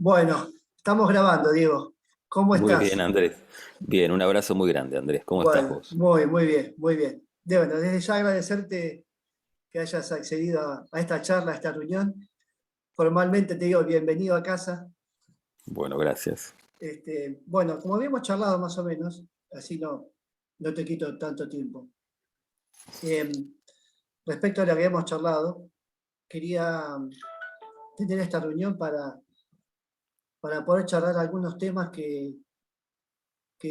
Bueno, estamos grabando, Diego. ¿Cómo Muy bien, estás? Andrés. Bien, un abrazo muy grande, Andrés. ¿Cómo estás Bueno, vos? muy bien, muy bien. Bueno, desde ya agradecerte que hayas accedido a esta charla, a esta reunión. Formalmente te digo bienvenido a casa. Bueno, gracias. Bueno, como habíamos charlado más o menos, así no te quito tanto tiempo. Eh, Respecto a lo que habíamos charlado, quería tener esta reunión para poder charlar algunos temas que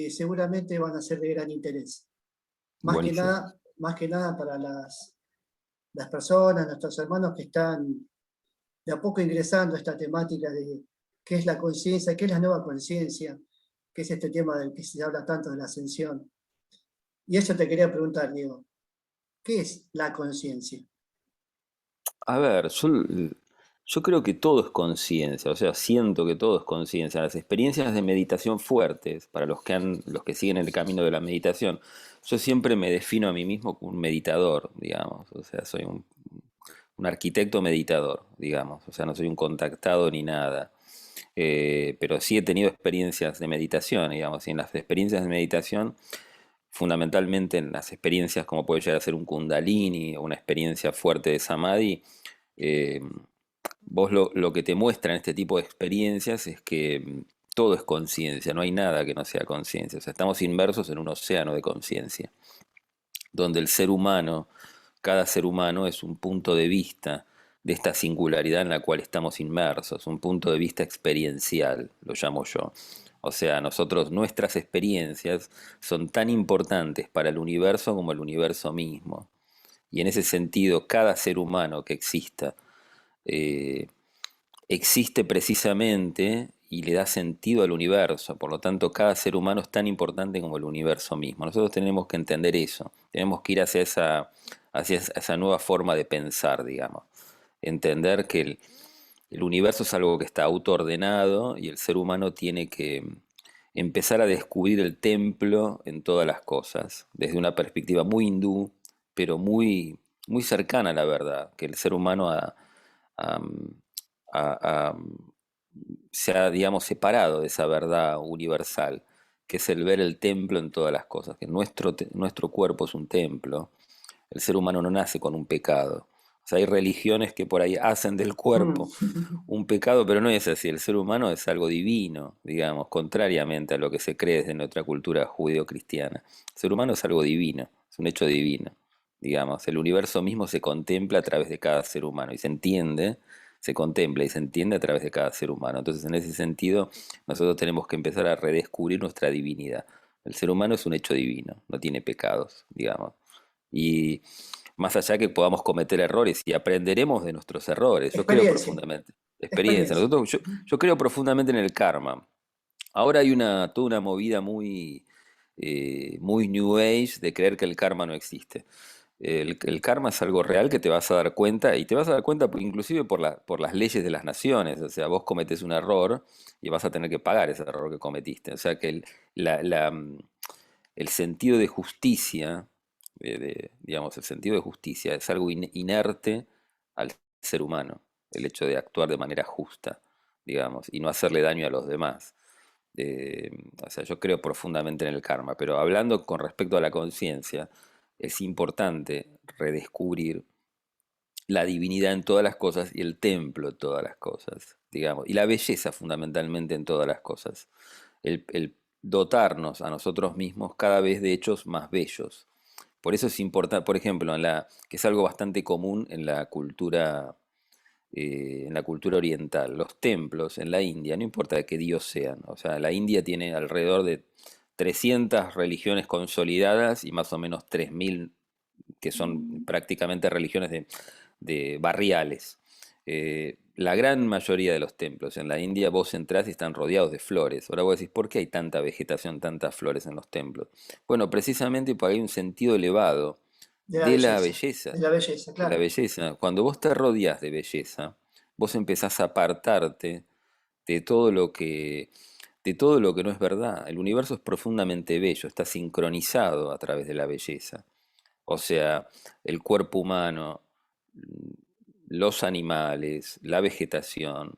seguramente van a ser de gran interés. Buenísimo. Más que nada para las personas, nuestros hermanos que están de a poco ingresando a esta temática de qué es la conciencia, qué es la nueva conciencia, qué es este tema del que se habla tanto de la ascensión. Y eso te quería preguntar, Diego, ¿qué es la conciencia? A ver, yo creo que todo es conciencia, o sea, siento que todo es conciencia. Las experiencias de meditación fuertes, para los que siguen el camino de la meditación, yo siempre me defino a mí mismo como un meditador, digamos. O sea, soy un arquitecto meditador, digamos. O sea, no soy un contactado ni nada. Pero sí he tenido experiencias de meditación, digamos, y en las experiencias de meditación, fundamentalmente en las experiencias como puede llegar a ser un kundalini o una experiencia fuerte de samadhi, eh, vos lo que te muestra en este tipo de experiencias es que todo es conciencia, no hay nada que no sea conciencia, o sea, estamos inmersos en un océano de conciencia, donde el ser humano, cada ser humano es un punto de vista de esta singularidad en la cual estamos inmersos, un punto de vista experiencial, lo llamo yo. O sea, nuestras experiencias son tan importantes para el universo como el universo mismo. Y en ese sentido, cada ser humano que exista eh, existe precisamente y le da sentido al universo. Por lo tanto, cada ser humano es tan importante como el universo mismo. Nosotros tenemos que entender eso. Tenemos que ir hacia esa nueva forma de pensar, digamos. Entender que el universo es algo que está autoordenado y el ser humano tiene que empezar a descubrir el templo en todas las cosas, desde una perspectiva muy hindú, pero muy cercana a la verdad, que el ser humano a- a- se ha, digamos, separado de esa verdad universal, que es el ver el templo en todas las cosas, que nuestro cuerpo es un templo, el ser humano no nace con un pecado. O sea, hay religiones que por ahí hacen del Mm. cuerpo un pecado, pero no es así. El ser humano es algo divino, digamos, contrariamente a lo que se cree desde nuestra cultura judeo-cristiana. El ser humano es algo divino, es un hecho divino, digamos. El universo mismo se contempla a través de cada ser humano y se entiende, se contempla y se entiende a través de cada ser humano. Entonces, en ese sentido, nosotros tenemos que empezar a redescubrir nuestra divinidad. El ser humano es un hecho divino, no tiene pecados, digamos. Y más allá que podamos cometer errores y aprenderemos de nuestros errores, yo creo Experiencia, profundamente, experiencia, experiencia. yo creo profundamente en el karma. Ahora hay toda una movida muy New Age de creer que el karma no existe. El karma es algo real que te vas a dar cuenta y te vas a dar cuenta inclusive por las leyes de las naciones. O sea, vos cometes un error y vas a tener que pagar ese error que cometiste. O sea que la, la, mm, el sentido de justicia, digamos, el sentido de justicia es algo inerte al ser humano, el hecho de actuar de manera justa, digamos, y no hacerle daño a los demás. Eh, o sea, yo creo profundamente en el karma, pero hablando con respecto a la conciencia, es importante redescubrir la divinidad en todas las cosas y el templo en todas las cosas, digamos, y la belleza fundamentalmente en todas las cosas. El dotarnos a nosotros mismos cada vez de hechos más bellos. Por eso es importante, por ejemplo, que es algo bastante común en la cultura oriental, los templos en la India, no importa de qué dios sean, o sea, la India tiene alrededor de 300 religiones consolidadas y más o menos 3000 que son prácticamente religiones de barriales. La gran mayoría de los templos en la India vos entrás y están rodeados de flores. Ahora vos decís, ¿por qué hay tanta vegetación, tantas flores en los templos? Bueno, precisamente porque hay un sentido elevado de la De belleza, la belleza, de la claro. belleza. Cuando vos te rodeás de belleza, vos empezás a apartarte de todo lo que de todo lo que no es verdad. El universo es profundamente bello, está sincronizado a través de la belleza. O sea, el cuerpo humano, los animales, la vegetación,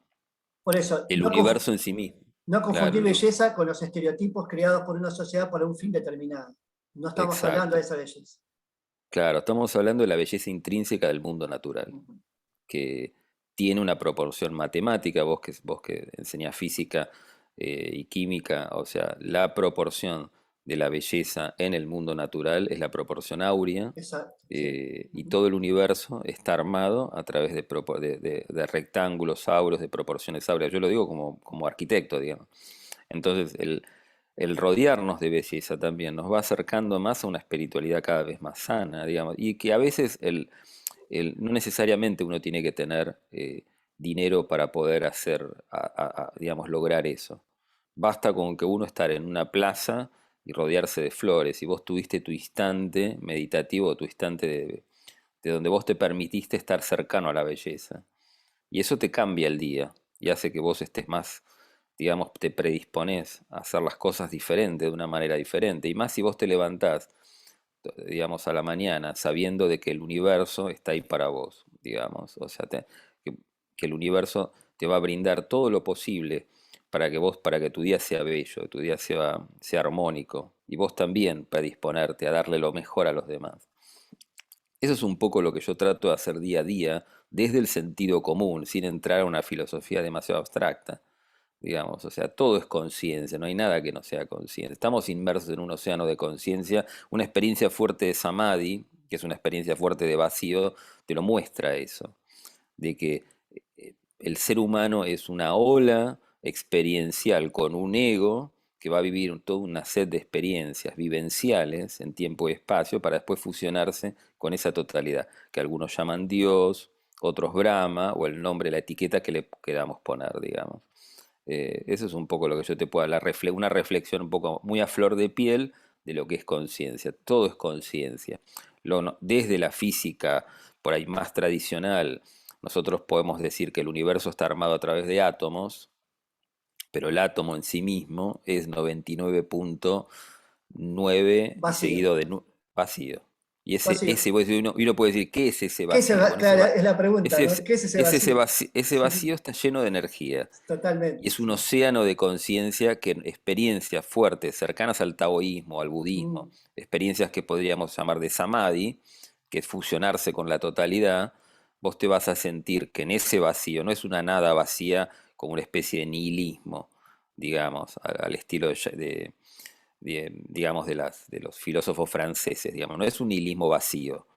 Por eso, el universo en sí mismo. no Claro, confundir belleza con los estereotipos creados por una sociedad para un fin determinado. No estamos hablando de exacto. esa belleza. Claro, estamos hablando de la belleza intrínseca del mundo natural, Ujú. que tiene una proporción matemática, vos que enseñás física y química, o sea, la proporción de la belleza en el mundo natural es la proporción áurea, Exacto, sí. y Ujú. todo el universo está armado a través de rectángulos áureos, de proporciones áureas. Yo lo digo como arquitecto, digamos. Entonces, el rodearnos de belleza también nos va acercando más a una espiritualidad cada vez más sana, digamos, y que a veces no necesariamente uno tiene que tener dinero para poder hacer, digamos, lograr eso. Basta con que uno estar en una plaza y rodearse de flores, y vos tuviste tu instante meditativo, tu instante de donde vos te permitiste estar cercano a la belleza. Y eso te cambia el día y hace que vos estés más, digamos, te predisponés a hacer las cosas diferentes, de una manera diferente. Y más si vos te levantás, digamos, a la mañana, sabiendo de que el universo está ahí para vos, digamos. O sea, que, que el universo te va a brindar todo lo posible para que tu día sea bello, tu día sea armónico. Y vos también predisponerte a darle lo mejor a los demás. Eso es un poco lo que yo trato de hacer día a día, desde el sentido común, sin entrar a una filosofía demasiado abstracta, digamos. O sea, todo es conciencia, no hay nada que no sea conciencia. Estamos inmersos en un océano de conciencia, una experiencia fuerte de samadhi, que es una experiencia fuerte de vacío, te lo muestra eso, de que el ser humano es una ola experiencial con un ego que va a vivir toda una set de experiencias vivenciales en tiempo y espacio para después fusionarse con esa totalidad, que algunos llaman Dios, otros Brahma, o el nombre, la etiqueta que le queramos poner, digamos. Eso es un poco lo que yo te puedo hablar, una reflexión un poco muy a flor de piel de lo que es conciencia. Todo es conciencia. Desde la física, por ahí más tradicional, nosotros podemos decir que el universo está armado a través de átomos, pero el átomo en sí mismo es 99,9 y Vacío, seguido de vacío. Y vacío. uno puede decir, ¿qué es ese ¿Qué es vacío? Bueno, claro, es la pregunta, ¿no? ¿Qué es ese vacío? ese vacío está lleno de energía. Y Totalmente, es un sí. océano de conciencia que experiencias fuertes, cercanas al taoísmo, al budismo, Mm. experiencias que podríamos llamar de samadhi, que es fusionarse con la totalidad, vos te vas a sentir que en ese vacío, no es una nada vacía como una especie de nihilismo, digamos, al estilo digamos, de los filósofos franceses, digamos, no es un nihilismo vacío,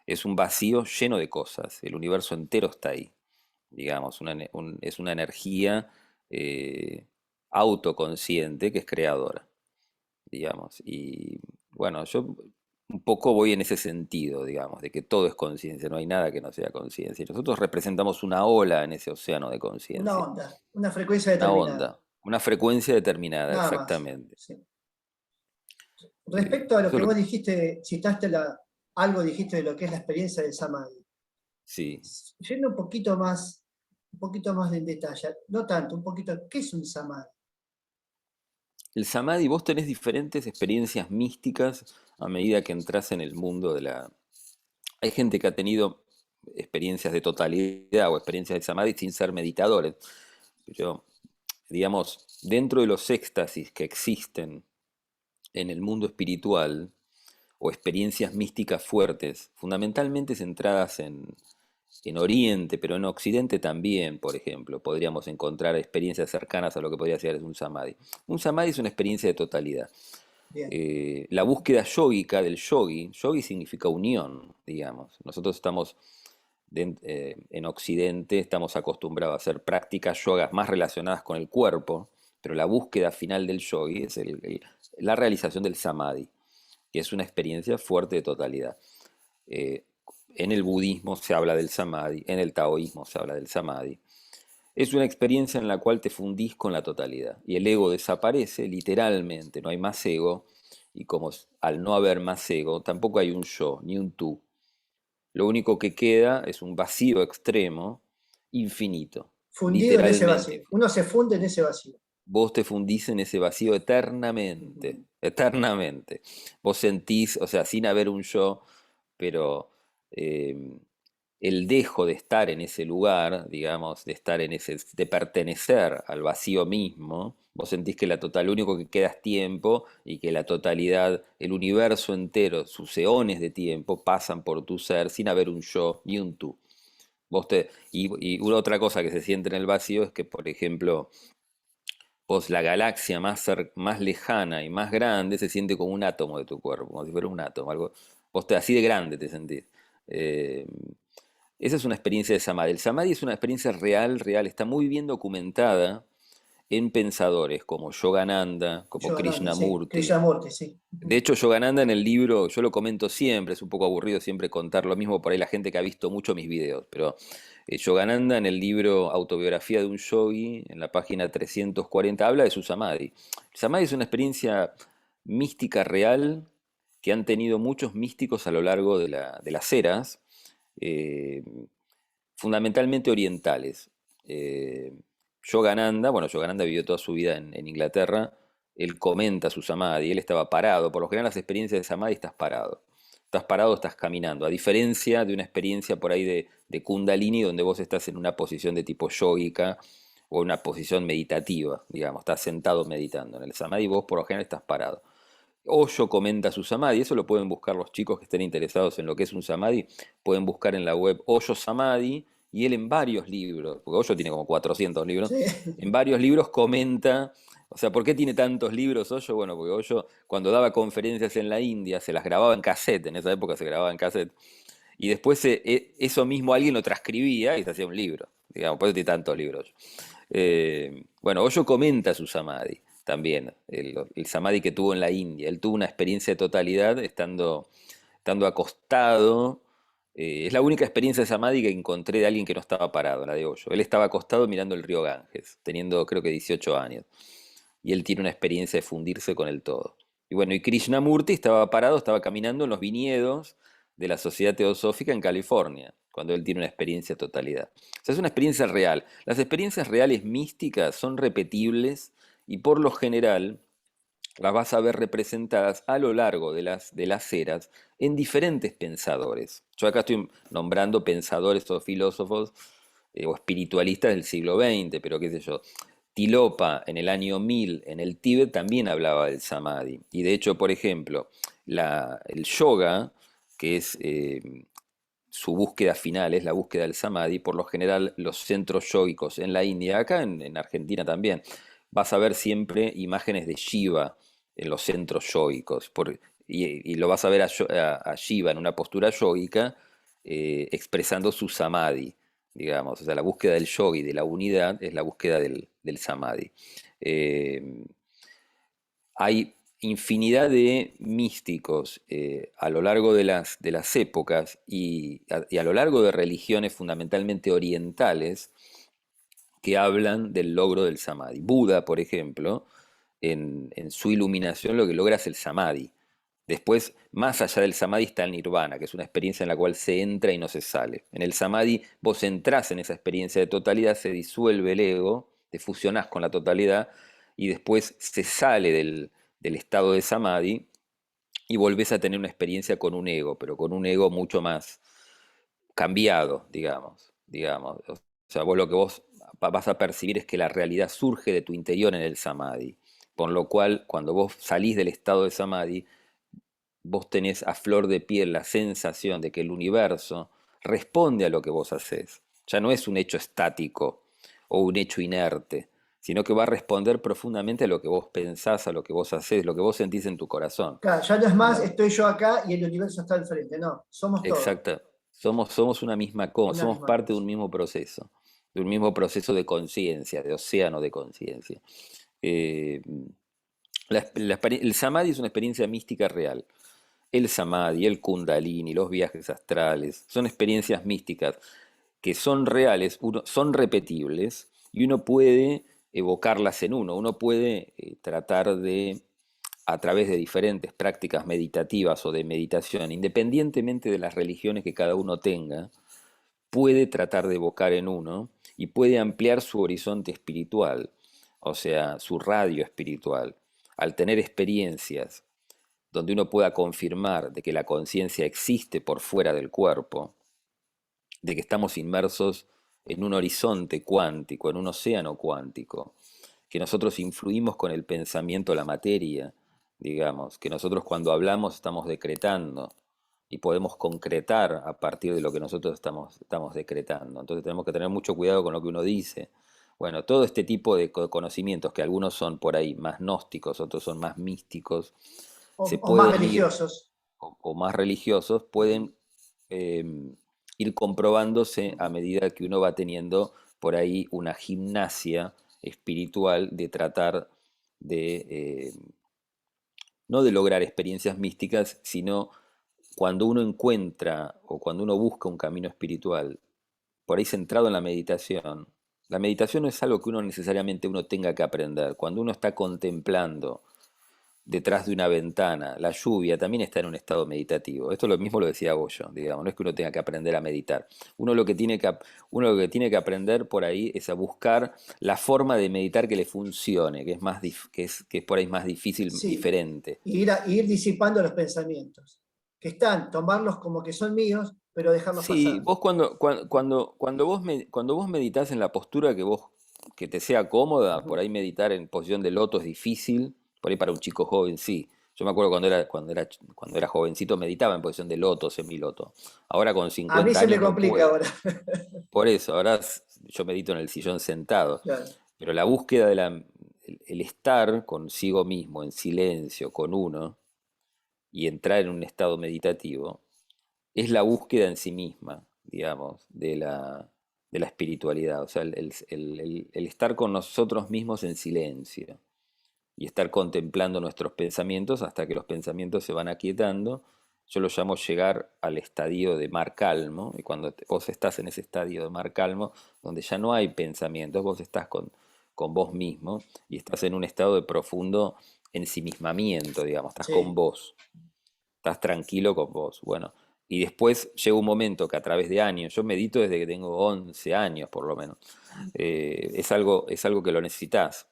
es un vacío lleno de cosas, el universo entero está ahí, digamos, es una energía eh, autoconsciente que es creadora, digamos. Y bueno, yo un poco voy en ese sentido, digamos, de que todo es conciencia, no hay nada que no sea conciencia. Y nosotros representamos una ola en ese océano de Una conciencia, onda, una frecuencia una determinada, onda, una frecuencia determinada, nada más. exactamente. Sí. Respecto a lo Eso es que lo vos que, dijiste, citaste algo dijiste de lo que es la experiencia del Samadhi. sí. Yendo un poquito más en detalle, no tanto, un poquito, ¿qué es un Samadhi? El samadhi, vos tenés diferentes experiencias místicas a medida que entras en el mundo de la... Hay gente que ha tenido experiencias de totalidad o experiencias de samadhi sin ser meditadores. Pero, digamos, dentro de los éxtasis que existen en el mundo espiritual o experiencias místicas fuertes, fundamentalmente centradas en Oriente, pero en Occidente también, por ejemplo, podríamos encontrar experiencias cercanas a lo que podría ser un samadhi. Un samadhi es una experiencia de totalidad. Bien, La búsqueda yógica del yogi significa unión, digamos. Nosotros estamos en Occidente, estamos acostumbrados a hacer prácticas yogas más relacionadas con el cuerpo, pero la búsqueda final del yogi es la realización del samadhi, que es una experiencia fuerte de totalidad. Eh, en el budismo se habla del samadhi, en el taoísmo se habla del samadhi. Es una experiencia en la cual te fundís con la totalidad y el ego desaparece literalmente, no hay más ego y como al no haber más ego, tampoco hay un yo ni un tú. Lo único que queda es un vacío extremo, infinito, fundido en ese literalmente. vacío. Uno se funde en ese vacío. Vos te fundís en ese vacío eternamente, Ujú. eternamente. Vos sentís, o sea, sin haber un yo, pero eh, el dejo de estar en ese lugar, digamos, de estar en ese, de pertenecer al vacío mismo, vos sentís que lo único que queda es tiempo y que la totalidad, el universo entero, sus eones de tiempo pasan por tu ser sin haber un yo ni un tú. Y una otra cosa que se siente en el vacío es que, por ejemplo, vos la galaxia más lejana y más grande se siente como un átomo de tu cuerpo, como si fuera un átomo, algo, así de grande te sentís. Eh, Esa es una experiencia de Samadhi. El Samadhi es una experiencia real, real, está muy bien documentada en pensadores como Yogananda, como Yogananda, sí. Krishnamurti. Krishnamurti, sí. De hecho, Yogananda en el libro, yo lo comento siempre, es un poco aburrido siempre contar lo mismo por ahí la gente que ha visto mucho mis videos, pero Yogananda en el libro Autobiografía de un Yogi, en la página 340, habla de su Samadhi. El Samadhi es una experiencia mística real que han tenido muchos místicos a lo largo de las eras, eh, fundamentalmente orientales. Eh, Yogananda vivió toda su vida en Inglaterra, él comenta su samadhi, él estaba parado, por lo general las experiencias de samadhi estás parado. Estás parado, estás caminando, a diferencia de una experiencia por ahí de Kundalini, donde vos estás en una posición de tipo yógica o una posición meditativa, digamos, estás sentado meditando. En el samadhi vos por lo general estás parado. Osho comenta su samadhi, eso lo pueden buscar los chicos que estén interesados en lo que es un samadhi, pueden buscar en la web Osho Samadhi, y él en varios libros, porque Osho tiene como 400 libros, Sí. en varios libros comenta, o sea, ¿por qué tiene tantos libros Osho? Bueno, porque Osho cuando daba conferencias en la India se las grababa en cassette, en esa época se grababa en cassette, y después eso mismo alguien lo transcribía y se hacía un libro, digamos, por eso tiene tantos libros. Bueno, Osho comenta su samadhi también, el samadhi que tuvo en la India. Él tuvo una experiencia de totalidad estando acostado. Es la única experiencia de samadhi que encontré de alguien que no estaba parado, la de Osho. Él estaba acostado mirando el río Ganges, teniendo creo que 18 años. Y él tiene una experiencia de fundirse con el todo. Y bueno, y Krishnamurti estaba parado, estaba caminando en los viñedos de la Sociedad Teosófica en California, cuando él tiene una experiencia de totalidad. O sea, es una experiencia real. Las experiencias reales místicas son repetibles y por lo general las vas a ver representadas a lo largo de las eras en diferentes pensadores. Yo acá estoy nombrando pensadores o filósofos o espiritualistas del siglo XX, pero qué sé yo. Tilopa en el año 1000 en el Tíbet también hablaba del samadhi. Y de hecho, por ejemplo, el yoga, que es su búsqueda final, es la búsqueda del samadhi, por lo general los centros yógicos en la India, acá en Argentina también, vas a ver siempre imágenes de Shiva en los centros yógicos, y lo vas a ver a Shiva en una postura yógica expresando su samadhi, digamos, o sea, la búsqueda del yogi, de la unidad, es la búsqueda del samadhi. Eh, Hay infinidad de místicos a lo largo de las épocas y a lo largo de religiones fundamentalmente orientales que hablan del logro del samadhi. Buda, por ejemplo, en su iluminación lo que logra es el samadhi. Después, más allá del samadhi está el nirvana, que es una experiencia en la cual se entra y no se sale. En el samadhi vos entrás en esa experiencia de totalidad, se disuelve el ego, te fusionás con la totalidad y después se sale del estado de samadhi y volvés a tener una experiencia con un ego, pero con un ego mucho más cambiado, digamos. O sea, vos lo que vos vas a percibir es que la realidad surge de tu interior en el samadhi, por lo cual cuando vos salís del estado de samadhi, vos tenés a flor de piel la sensación de que el universo responde a lo que vos haces. Ya no es un hecho estático o un hecho inerte, sino que va a responder profundamente a lo que vos pensás, a lo que vos hacés, lo que vos sentís en tu corazón. Claro, ya no es más, estoy yo acá y el universo está al frente. No, somos todos. Exacto. Somos una misma cosa, Una somos misma parte cosa. de un mismo proceso de conciencia, de océano de conciencia. Eh, el samadhi es una experiencia mística real. El samadhi, el kundalini, los viajes astrales, son experiencias místicas que son reales, son repetibles y uno puede evocarlas en uno. Uno puede tratar de, a través de diferentes prácticas meditativas o de meditación, independientemente de las religiones que cada uno tenga, puede tratar de evocar en uno y puede ampliar su horizonte espiritual, o sea, su radio espiritual, al tener experiencias donde uno pueda confirmar de que la conciencia existe por fuera del cuerpo, de que estamos inmersos en un horizonte cuántico, en un océano cuántico, que nosotros influimos con el pensamiento la materia, digamos, que nosotros cuando hablamos estamos decretando y podemos concretar a partir de lo que nosotros estamos decretando. Entonces tenemos que tener mucho cuidado con lo que uno dice. Bueno, todo este tipo de conocimientos, que algunos son por ahí más gnósticos, otros son más místicos, se O más pueden ir, religiosos. o más religiosos, pueden eh, ir comprobándose a medida que uno va teniendo por ahí una gimnasia espiritual de tratar de, no de lograr experiencias místicas, sino cuando uno encuentra o cuando uno busca un camino espiritual, por ahí centrado en la meditación no es algo que uno necesariamente uno tenga que aprender. Cuando uno está contemplando detrás de una ventana, la lluvia también está en un estado meditativo. Esto lo mismo lo decía Goyo, digamos, no es que uno tenga que aprender a meditar. Uno lo que tiene que, uno lo que tiene que aprender por ahí es a buscar la forma de meditar que le funcione, que es más que es por ahí más difícil, Sí, diferente. ir disipando los pensamientos, que están, tomarlos como que son míos, pero dejarlos Sí, pasar. vos cuando vos meditas en la postura que te sea cómoda, por Ujú. ahí meditar en posición de loto es difícil, por ahí para un chico joven sí. Yo me acuerdo cuando era jovencito meditaba en posición de loto, semiloto. Ahora con A mí 50 se me años no complica puedo. ahora. Por eso, ahora yo medito en el sillón sentado. Claro, Pero la búsqueda el estar consigo mismo, en silencio, con uno, y entrar en un estado meditativo, es la búsqueda en sí misma, digamos, de la espiritualidad, o sea, el estar con nosotros mismos en silencio y estar contemplando nuestros pensamientos hasta que los pensamientos se van aquietando. Yo lo llamo llegar al estadio de mar calmo, y cuando vos estás en ese estadio de mar calmo, donde ya no hay pensamientos, vos estás con vos mismo y estás en un estado de profundo ensimismamiento, digamos, estás con sí. vos, estás tranquilo con vos. Bueno, y después llega un momento que a través de años, yo medito desde que tengo 11 años por lo menos, es algo que lo necesitas.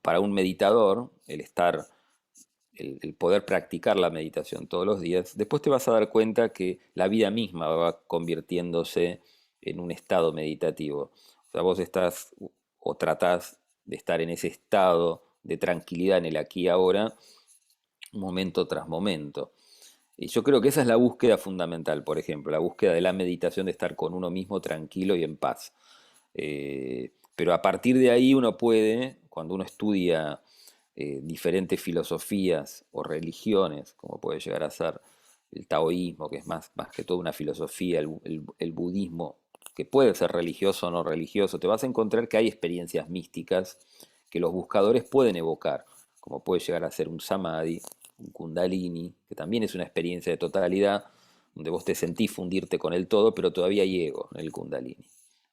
Para un meditador, el poder practicar la meditación todos los días, después te vas a dar cuenta que la vida misma va convirtiéndose en un estado meditativo. O sea, vos estás o tratás de estar en ese estado de tranquilidad en el aquí y ahora, momento tras momento. Y yo creo que esa es la búsqueda fundamental, por ejemplo, la búsqueda de la meditación, de estar con uno mismo tranquilo y en paz. Pero a partir de ahí uno puede, cuando uno estudia diferentes filosofías o religiones, como puede llegar a ser el taoísmo, que es más que todo una filosofía, el budismo, que puede ser religioso o no religioso, te vas a encontrar que hay experiencias místicas que los buscadores pueden evocar, como puede llegar a ser un samadhi, un kundalini, que también es una experiencia de totalidad, donde vos te sentís fundirte con el todo, pero todavía hay ego en el kundalini.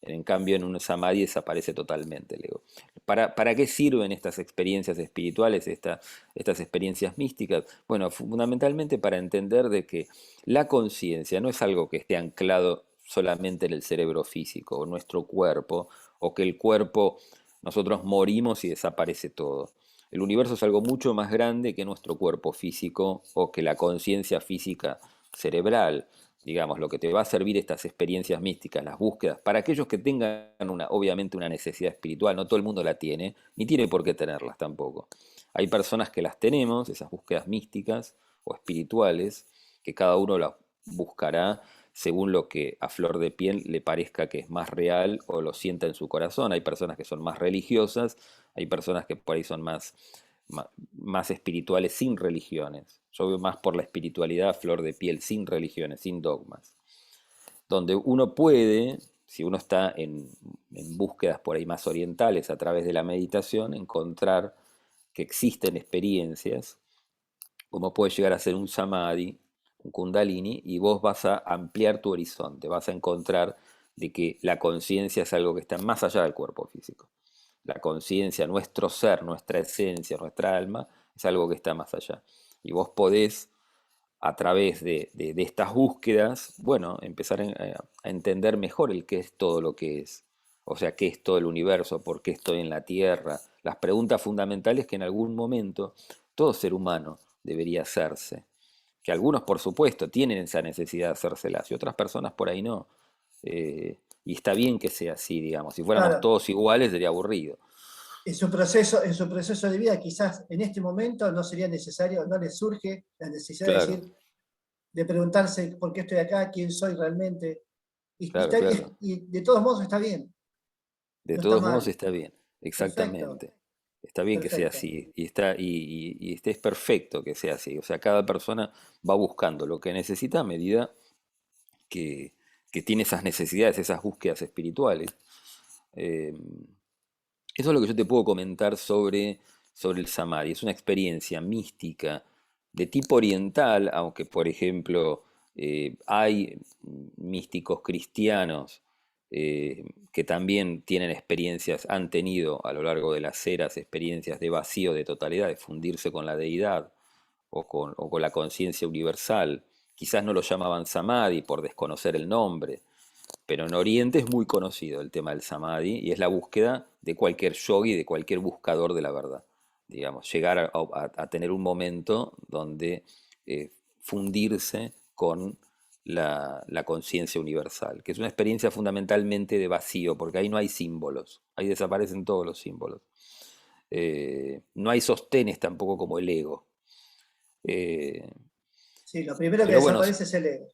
En cambio, en un samadhi desaparece totalmente el ego. ¿Para qué sirven estas experiencias espirituales, estas experiencias místicas? Bueno, fundamentalmente para entender de que la conciencia no es algo que esté anclado solamente en el cerebro físico o nuestro cuerpo, o que el cuerpo, nosotros morimos y desaparece todo. El universo es algo mucho más grande que nuestro cuerpo físico o que la conciencia física cerebral. Digamos, lo que te va a servir estas experiencias místicas, las búsquedas, para aquellos que tengan obviamente una necesidad espiritual, no todo el mundo la tiene, ni tiene por qué tenerlas tampoco. Hay personas que las tenemos, esas búsquedas místicas o espirituales, que cada uno las buscará según lo que a flor de piel le parezca que es más real o lo sienta en su corazón. Hay personas que son más religiosas, hay personas que por ahí son más espirituales sin religiones. Yo veo más por la espiritualidad a flor de piel, sin religiones, sin dogmas. Donde uno puede, si uno está en búsquedas por ahí más orientales a través de la meditación, encontrar que existen experiencias, como puede llegar a ser un samadhi, un kundalini, y vos vas a ampliar tu horizonte, vas a encontrar de que la conciencia es algo que está más allá del cuerpo físico. La conciencia, nuestro ser, nuestra esencia, nuestra alma, es algo que está más allá. Y vos podés, a través de estas búsquedas, bueno, empezar a entender mejor el qué es todo lo que es. O sea, qué es todo el universo, por qué estoy en la Tierra. Las preguntas fundamentales que en algún momento todo ser humano debería hacerse. Que algunos, por supuesto, tienen esa necesidad de hacérselas y otras personas por ahí no. Y está bien que sea así, digamos. Si fuéramos Claro, todos iguales sería aburrido. en su proceso de vida, quizás en este momento no sería necesario, no les surge la necesidad de Claro, decir, de preguntarse por qué estoy acá, quién soy realmente. claro, claro. Y de todos modos está bien, De no está todos modos mal. está bien, Perfecto, exactamente. Está bien que sea perfecto. así y este es perfecto que sea así. O sea, cada persona va buscando lo que necesita a medida que, que tiene esas necesidades, esas búsquedas espirituales. Eh, Eso es lo que yo te puedo comentar sobre el Samadhi. Es una experiencia mística de tipo oriental, aunque por ejemplo hay místicos cristianos que también tienen experiencias, han tenido a lo largo de las eras experiencias de vacío, de totalidad, de fundirse con la deidad o con la conciencia universal. Quizás no lo llamaban Samadhi por desconocer el nombre, pero en Oriente es muy conocido el tema del samadhi y es la búsqueda de cualquier yogi, de cualquier buscador de la verdad. Digamos, llegar a tener un momento donde fundirse con la conciencia universal, que es una experiencia fundamentalmente de vacío, porque ahí no hay símbolos, ahí desaparecen todos los símbolos. No hay sostenes tampoco como el ego. Eh, Sí, lo primero que pero bueno, desaparece es el ego.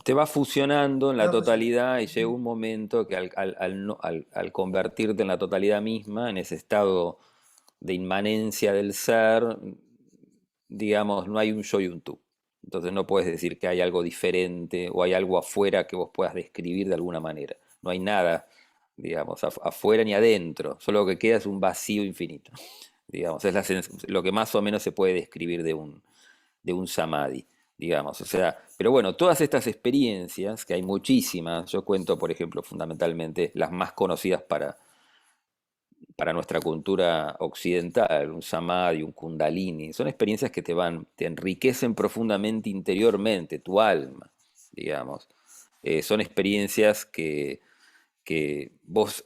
te va fusionando en Te la va a funcionar. totalidad y llega un momento que al convertirte en la totalidad misma, en ese estado de inmanencia del ser, digamos, no hay un yo y un tú. Entonces no puedes decir que hay algo diferente o hay algo afuera que vos puedas describir de alguna manera. No hay nada, digamos, afuera ni adentro. Solo lo que queda es un vacío infinito. Digamos, es lo que más o menos se puede describir de un samadhi, digamos. O sea, pero bueno, todas estas experiencias, que hay muchísimas, yo cuento, por ejemplo, fundamentalmente las más conocidas para nuestra cultura occidental, un samadhi, un kundalini, son experiencias que te enriquecen profundamente interiormente, tu alma, digamos. Son experiencias que vos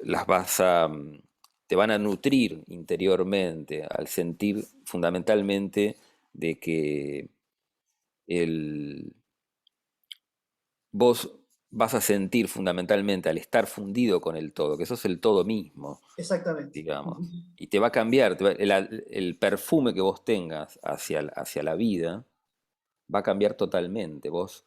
te van a nutrir interiormente al sentir fundamentalmente de que el, vos vas a sentir fundamentalmente al estar fundido con el todo, que sos el todo mismo, Exactamente. digamos, y te va a cambiar, el perfume que vos tengas hacia la vida va a cambiar totalmente, vos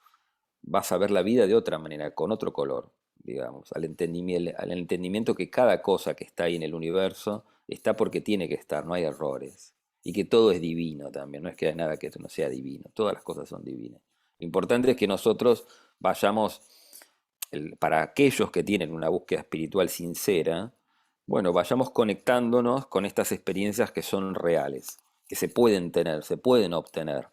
vas a ver la vida de otra manera, con otro color, digamos, al entendimiento que cada cosa que está ahí en el universo está porque tiene que estar, no hay errores. Y que todo es divino también, no es que haya nada que no sea divino, todas las cosas son divinas. Lo importante es que nosotros vayamos, para aquellos que tienen una búsqueda espiritual sincera, bueno, vayamos conectándonos con estas experiencias que son reales, que se pueden tener, se pueden obtener.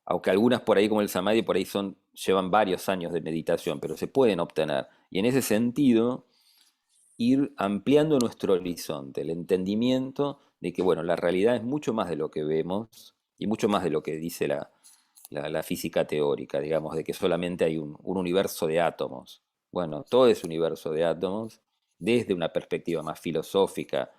Aunque algunas por ahí, como el Samadhi, por ahí llevan varios años de meditación, pero se pueden obtener. Y en ese sentido, ir ampliando nuestro horizonte, el entendimiento de que, bueno, la realidad es mucho más de lo que vemos y mucho más de lo que dice la física teórica, digamos, de que solamente hay un universo de átomos. Bueno, todo ese universo de átomos, desde una perspectiva más filosófica,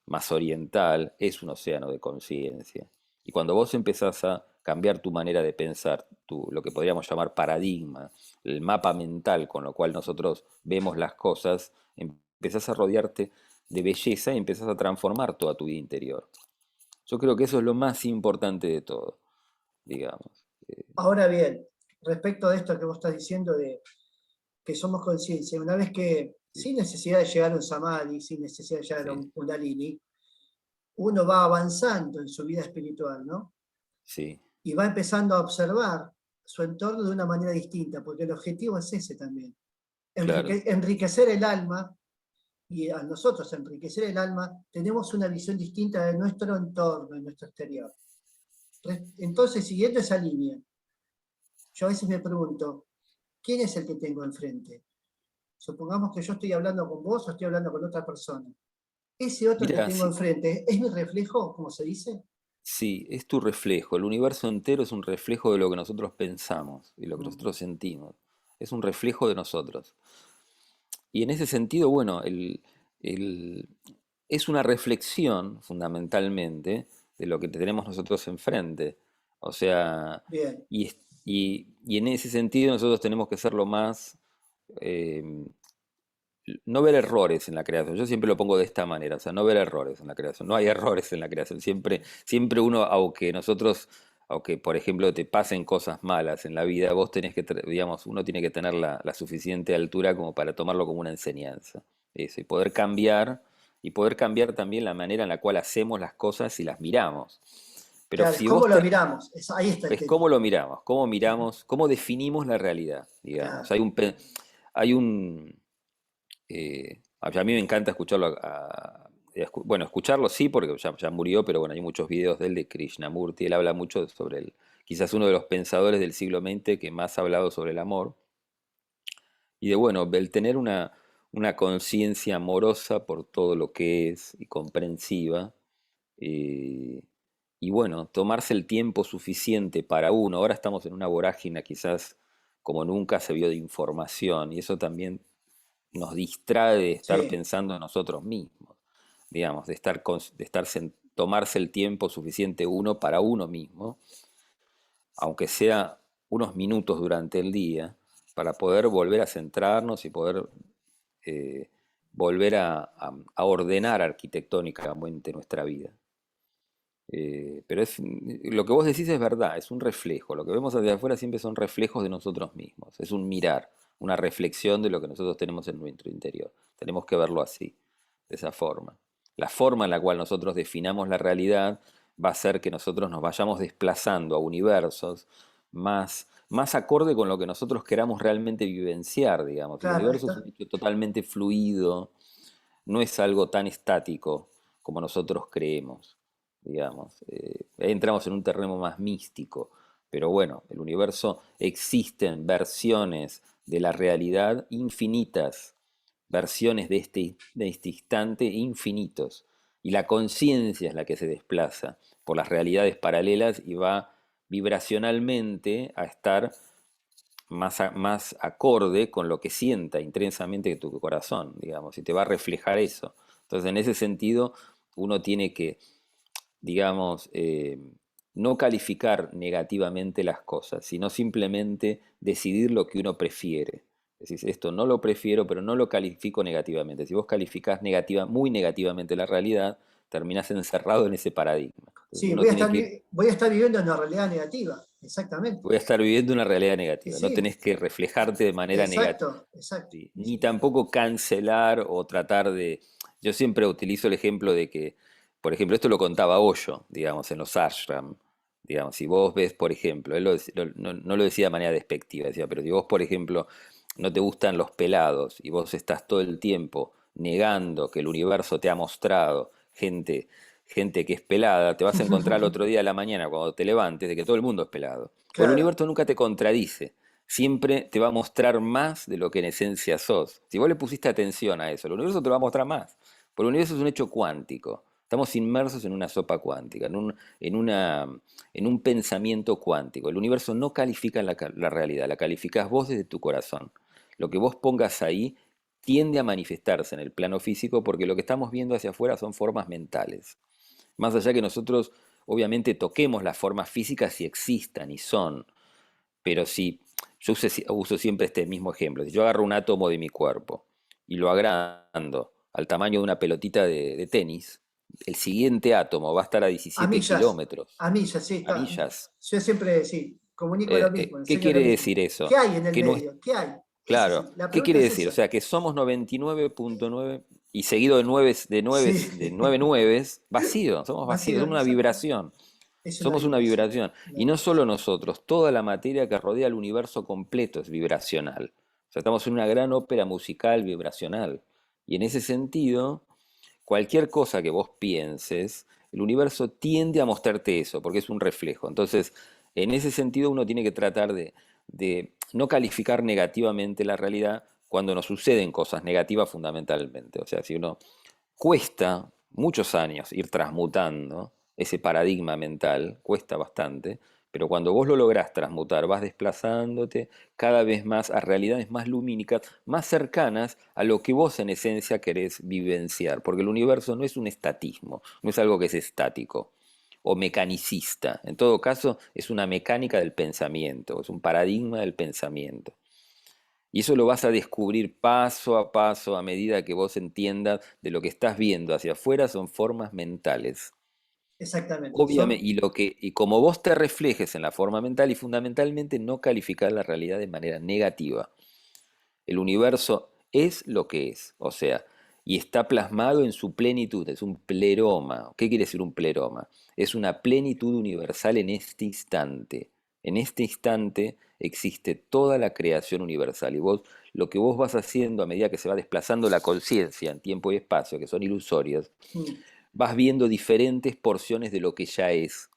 más oriental, es un océano de conciencia. Y cuando vos empezás a cambiar tu manera de pensar, lo que podríamos llamar paradigma, el mapa mental con lo cual nosotros vemos las cosas, empezás a rodearte de belleza y empezás a transformar toda tu vida interior. Yo creo que eso es lo más importante de todo, digamos. Ahora bien, respecto a esto que vos estás diciendo de que somos conciencia, una vez que, Sí, sin necesidad de llegar a un samadhi, sin necesidad de llegar a sí, un kundalini, uno va avanzando en su vida espiritual, ¿no? sí, Y va empezando a observar su entorno de una manera distinta, porque el objetivo es ese también, claro, enriquecer el alma, y a nosotros enriquecer el alma, tenemos una visión distinta de nuestro entorno, de nuestro exterior. Entonces, siguiendo esa línea, yo a veces me pregunto, ¿quién es el que tengo enfrente? Supongamos que yo estoy hablando con vos o estoy hablando con otra persona. Ese otro que mira, tengo sí, enfrente, ¿es mi reflejo, como se dice? sí, es tu reflejo. El universo entero es un reflejo de lo que nosotros pensamos y lo que Mm. nosotros sentimos. Es un reflejo de nosotros. Y en ese sentido, bueno, el- es una reflexión fundamentalmente de lo que tenemos nosotros enfrente. O sea, Bien, y en ese sentido nosotros tenemos que ser lo más eh, no ver errores en la creación. Yo siempre lo pongo de esta manera, o sea, no ver errores en la creación. No hay errores en la creación. Siempre uno, aunque por ejemplo te pasen cosas malas en la vida, vos tenés que, digamos, uno tiene que tener la suficiente altura como para tomarlo como una enseñanza. Eso, y poder cambiar también la manera en la cual hacemos las cosas y las miramos. Pero Claro, si ¿cómo vos lo te, miramos? Ahí está el es tema. cómo miramos, cómo definimos la realidad, digamos. Claro, Hay un, a mí me encanta escucharlo, bueno, escucharlo sí, porque ya murió, pero bueno, hay muchos videos de él, de Krishnamurti. Él habla mucho sobre quizás uno de los pensadores del siglo XX que más ha hablado sobre el amor. Y de bueno, el tener una conciencia amorosa por todo lo que es y comprensiva. eh, y bueno, tomarse el tiempo suficiente para uno. Ahora estamos en una vorágine quizás como nunca se vio de información, y eso también nos distrae de estar sí, pensando en nosotros mismos, digamos, tomarse el tiempo suficiente uno para uno mismo, aunque sea unos minutos durante el día, para poder volver a centrarnos y poder eh, volver a ordenar arquitectónicamente nuestra vida. Pero lo que vos decís es verdad, es un reflejo. Lo que vemos hacia afuera siempre son reflejos de nosotros mismos. Es un mirar, una reflexión de lo que nosotros tenemos en nuestro interior. Tenemos que verlo así, de esa forma. La forma en la cual nosotros definamos la realidad va a ser que nosotros nos vayamos desplazando a universos más acorde con lo que nosotros queramos realmente vivenciar, digamos. El claro, universo es un hecho totalmente fluido, no es algo tan estático como nosotros creemos, digamos. Ahí entramos en un terreno más místico, pero bueno, el universo existen versiones de la realidad infinitas, versiones de este instante infinitos, y la conciencia es la que se desplaza por las realidades paralelas y va vibracionalmente a estar más acorde con lo que sienta intensamente tu corazón, digamos, y te va a reflejar eso. Entonces, en ese sentido, uno tiene que, digamos, no calificar negativamente las cosas, sino simplemente decidir lo que uno prefiere. Es decir, esto no lo prefiero, pero no lo califico negativamente. Si vos calificás muy negativamente la realidad, terminás encerrado en ese paradigma. Entonces, sí, uno tiene que ir, voy a estar viviendo en una realidad negativa, exactamente. voy a estar viviendo una realidad Y negativa. No sí, tenés que reflejarte de manera negativa. exacto, exacto. Sí, ni tampoco cancelar o tratar de... Yo siempre utilizo el ejemplo de que, por ejemplo, esto lo contaba Osho, digamos, en los ashram. Digamos, si vos ves, por ejemplo, no lo decía de manera despectiva, decía, pero si vos, por ejemplo, no te gustan los pelados y vos estás todo el tiempo negando que el universo te ha mostrado gente que es pelada, te vas a encontrar el otro día a la mañana cuando te levantes de que todo el mundo es pelado. Pues el Claro, universo nunca te contradice, siempre te va a mostrar más de lo que en esencia sos. Si vos le pusiste atención a eso, el universo te lo va a mostrar más. Porque el universo es un hecho cuántico. Estamos inmersos en una sopa cuántica, en un pensamiento cuántico. El universo no califica la realidad, la calificás vos desde tu corazón. Lo que vos pongas ahí tiende a manifestarse en el plano físico porque lo que estamos viendo hacia afuera son formas mentales. Más allá que nosotros obviamente toquemos las formas físicas si existan y son, pero si uso siempre este mismo ejemplo, si yo agarro un átomo de mi cuerpo y lo agrando al tamaño de una pelotita de tenis, el siguiente átomo va a estar a 17 kilómetros, a millas, sí. a millas. Yo siempre, sí, comunico lo mismo, ¿Qué enseño lo quiere mismo. decir ¿Qué eso? hay en el Que no es, medio? ¿Qué hay? claro, La ¿qué pregunta quiere es decir? O esa. sea, que somos 99.9 y seguido Sí, de 9 nueves, vacío, somos vacíos, vacío, somos una exacto. vibración. Es una Somos una vibración. vibración. Una Y no solo vibración. nosotros, toda la materia que rodea el universo completo es vibracional. O sea, estamos en una gran ópera musical vibracional. Y en ese sentido, cualquier cosa que vos pienses, el universo tiende a mostrarte eso, porque es un reflejo. Entonces, en ese sentido, uno tiene que tratar de no calificar negativamente la realidad cuando nos suceden cosas negativas fundamentalmente. O sea, si uno cuesta muchos años ir transmutando ese paradigma mental, cuesta bastante, pero cuando vos lo lográs transmutar, vas desplazándote cada vez más a realidades más lumínicas, más cercanas a lo que vos en esencia querés vivenciar, porque el universo no es un estatismo, no es algo que es estático o mecanicista, en todo caso es una mecánica del pensamiento, es un paradigma del pensamiento. Y eso lo vas a descubrir paso a paso a medida que vos entiendas de lo que estás viendo hacia afuera son formas mentales. Exactamente. Obviamente, y como vos te reflejes en la forma mental y fundamentalmente no calificar la realidad de manera negativa. El universo es lo que es, o sea, y está plasmado en su plenitud, es un pleroma. ¿Qué quiere decir un pleroma? Es una plenitud universal en este instante. En este instante existe toda la creación universal y vos lo que vos vas haciendo a medida que se va desplazando la conciencia en tiempo y espacio, que son ilusorios, Mm. vas viendo diferentes porciones de lo que ya es.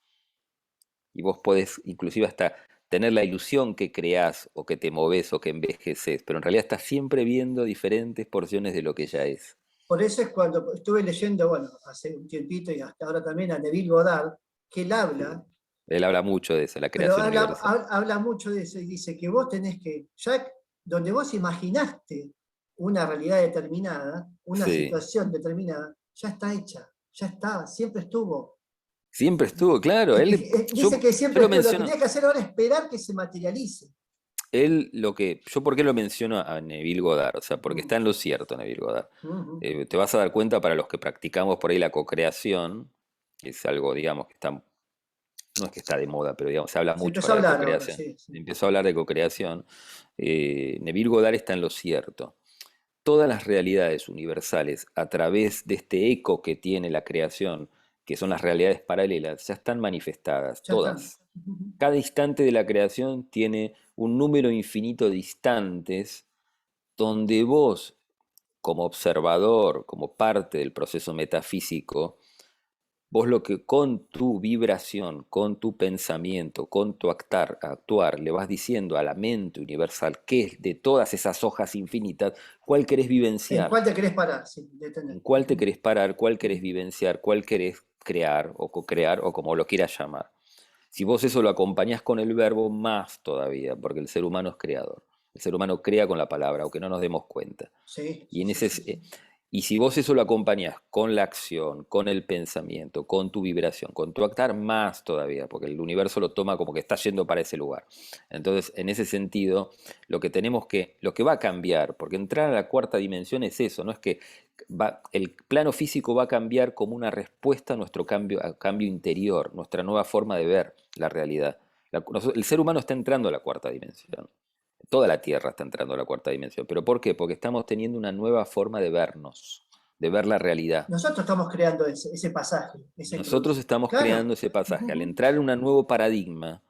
Y vos podés inclusive hasta tener la ilusión que creás o que te movés o que envejeces, pero en realidad estás siempre viendo diferentes porciones de lo que ya es. Por eso es cuando estuve leyendo, bueno, hace un tiempito y hasta ahora también a Neville Goddard, que él Sí. habla, Él habla mucho de eso, la pero creación universal. habla mucho de eso y dice que vos tenés que, ya donde vos imaginaste una realidad determinada, una Sí. situación determinada, ya está hecha, ya está, siempre estuvo. Siempre estuvo, claro. Dice que Yo siempre lo estuvo, lo que menciono, tenés que hacer ahora es esperar que se materialice. yo por qué lo menciono a Neville Goddard, o sea, porque Mm, está en lo cierto Neville Goddard. mm. Te vas a dar cuenta para los que practicamos por ahí la cocreación, que es algo, digamos, que está, no es que está de moda, pero digamos, se habla Se mucho empezó a ahora de hablar ahora, cocreación. sí, Se sí. empezó a hablar de cocreación. Neville Goddard está en lo cierto. Todas las realidades universales a través de este eco que tiene la creación, que son las realidades paralelas, ya están manifestadas, Ya están. todas. Cada instante de la creación tiene un número infinito de instantes donde vos, como observador, como parte del proceso metafísico, vos lo que con tu vibración, con tu pensamiento, con tu actuar, le vas diciendo a la mente universal que es de todas esas hojas infinitas, cuál querés ¿En vivenciar, cuál te querés parar? Sí, detener. en cuál te querés parar, cuál querés vivenciar, cuál querés crear o co-crear o como lo quieras llamar. Si vos eso lo acompañás con el verbo, más todavía, porque el ser humano es creador. El ser humano crea con la palabra, aunque no nos demos cuenta. Sí, Y, sí, en sí, ese, sí, sí. y si vos eso lo acompañás con la acción, con el pensamiento, con tu vibración, con tu actuar, más todavía, porque el universo lo toma como que está yendo para ese lugar. Entonces, en ese sentido, lo que va a cambiar, porque entrar a la cuarta dimensión es eso, no es que el plano físico va a cambiar como una respuesta a nuestro cambio interior, nuestra nueva forma de ver la realidad. El ser humano está entrando a la cuarta dimensión. Toda la Tierra está entrando a la cuarta dimensión. ¿Pero por qué? Porque estamos teniendo una nueva forma de vernos, de ver la realidad. Nosotros estamos creando ese pasaje, ese Nosotros cruce. estamos Claro. creando ese pasaje. Al Ujú. entrar en un nuevo paradigma,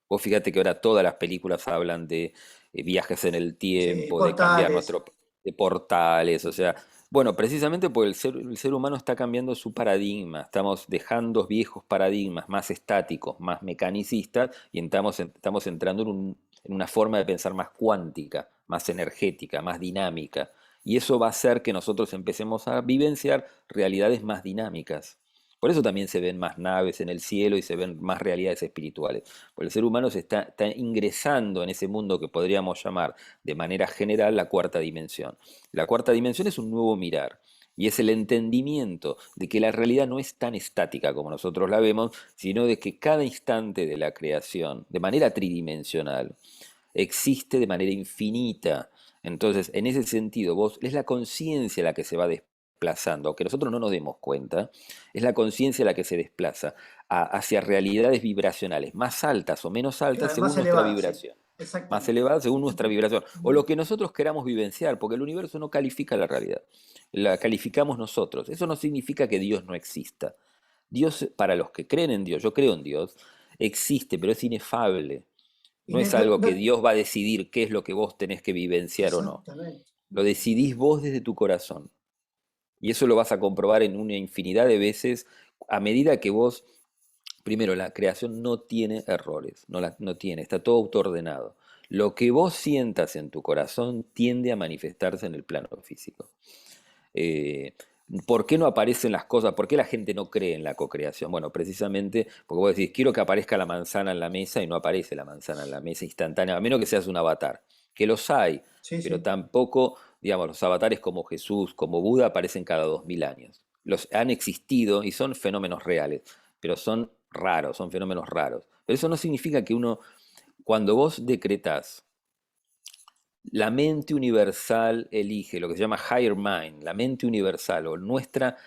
vos fíjate que ahora todas las películas hablan de viajes en el Sí, tiempo, de cambiar portales. nuestro, de portales, o sea, bueno, precisamente porque el ser humano está cambiando su paradigma, estamos dejando viejos paradigmas más estáticos, más mecanicistas, y estamos entrando en una forma de pensar más cuántica, más energética, más dinámica. Y eso va a hacer que nosotros empecemos a vivenciar realidades más dinámicas. Por eso también se ven más naves en el cielo y se ven más realidades espirituales. Porque el ser humano está ingresando en ese mundo que podríamos llamar de manera general la cuarta dimensión. La cuarta dimensión es un nuevo mirar y es el entendimiento de que la realidad no es tan estática como nosotros la vemos, sino de que cada instante de la creación, de manera tridimensional, existe de manera infinita. Entonces, en ese sentido, vos es la conciencia la que se va desplazando, aunque nosotros no nos demos cuenta, es la conciencia la que se desplaza hacia realidades vibracionales más altas o menos altas Claro, más según nuestra elevada, sí. vibración. Más Exactamente. elevadas según nuestra Ujú, vibración, o ujú. lo que nosotros queramos vivenciar, porque el universo no califica la realidad, la calificamos nosotros. Eso no significa que Dios no exista. Dios, para los que creen en Dios, yo creo en Dios, existe, pero es inefable. Y No no, es algo que no- Dios va a decidir qué es lo que vos tenés que vivenciar o no. exactamente. Lo decidís vos desde tu corazón. Y eso lo vas a comprobar en una infinidad de veces a medida que vos, primero, la creación no tiene errores, no tiene, está todo autoordenado. Lo que vos sientas en tu corazón tiende a manifestarse en el plano físico. Eh, ¿Por qué no aparecen las cosas? ¿Por qué la gente no cree en la cocreación? Bueno, precisamente porque vos decís, quiero que aparezca la manzana en la mesa y no aparece la manzana en la mesa instantánea, a menos que seas un avatar, que los hay, Sí, pero sí. tampoco, digamos, los avatares como Jesús, como Buda aparecen cada 2000 años. Los han existido y son fenómenos reales, pero son raros, son fenómenos raros. Pero eso no significa que uno, cuando vos decretás La mente universal elige lo que se llama higher mind, la mente universal o nuestra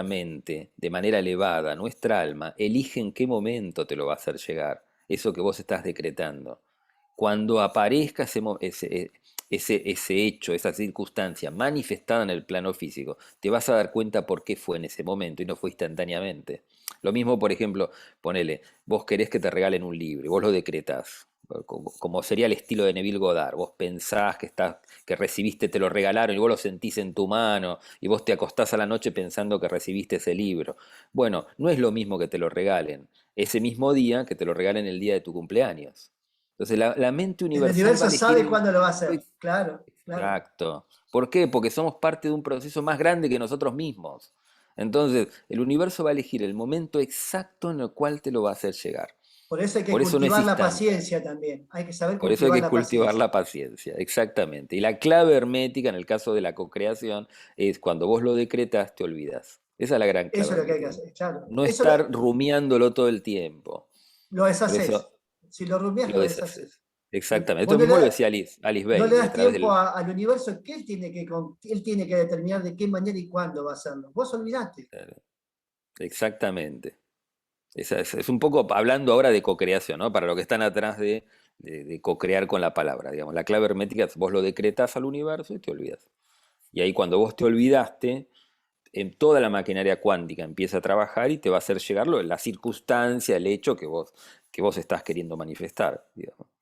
mente de manera elevada, nuestra alma, elige en qué momento te lo va a hacer llegar, eso que vos estás decretando. Cuando aparezca ese hecho, esa circunstancia manifestada en el plano físico, te vas a dar cuenta por qué fue en ese momento y no fue instantáneamente. Lo mismo, por ejemplo, ponele, vos querés que te regalen un libro y vos lo decretás, como sería el estilo de Neville Goddard. Vos pensás que recibiste, te lo regalaron y vos lo sentís en tu mano y vos te acostás a la noche pensando que recibiste ese libro. Bueno, no es lo mismo que te lo regalen ese mismo día que te lo regalen el día de tu cumpleaños. Entonces la mente El universal va a universo elegir sabe el cuándo lo va a momento hacer. Claro, claro. exacto. ¿Por qué? Porque somos parte de un proceso más grande que nosotros mismos. Entonces, el universo va a elegir el momento exacto en el cual te lo va a hacer llegar. Por eso hay que Por eso no es cultivar la instantáneo. paciencia también. Hay que saber Por eso hay cultivar que la cultivar paciencia. la paciencia, exactamente. Y la clave hermética en el caso de la cocreación es cuando vos lo decretas, te olvidas. Esa es la gran clave Eso es lo que hay que hermética. hacer, claro. No Eso estar rumiándolo todo el tiempo. lo Por eso deshaces. Si lo rumias, lo lo deshaces. deshaces. Exactamente. Esto Vos mismo lo decía Alice no le Bailey a das través tiempo del... al universo que él tiene que determinar de qué manera y cuándo va a hacerlo. Vos olvidaste. Exactamente. Es un poco hablando ahora de cocreación, ¿no? Para lo que están atrás de cocrear con la palabra, digamos. La clave hermética es vos lo decretás al universo y te olvidas. Y ahí cuando vos te olvidaste, en toda la maquinaria cuántica empieza a trabajar y te va a hacer llegar la circunstancia, el hecho que vos estás queriendo manifestar, digamos.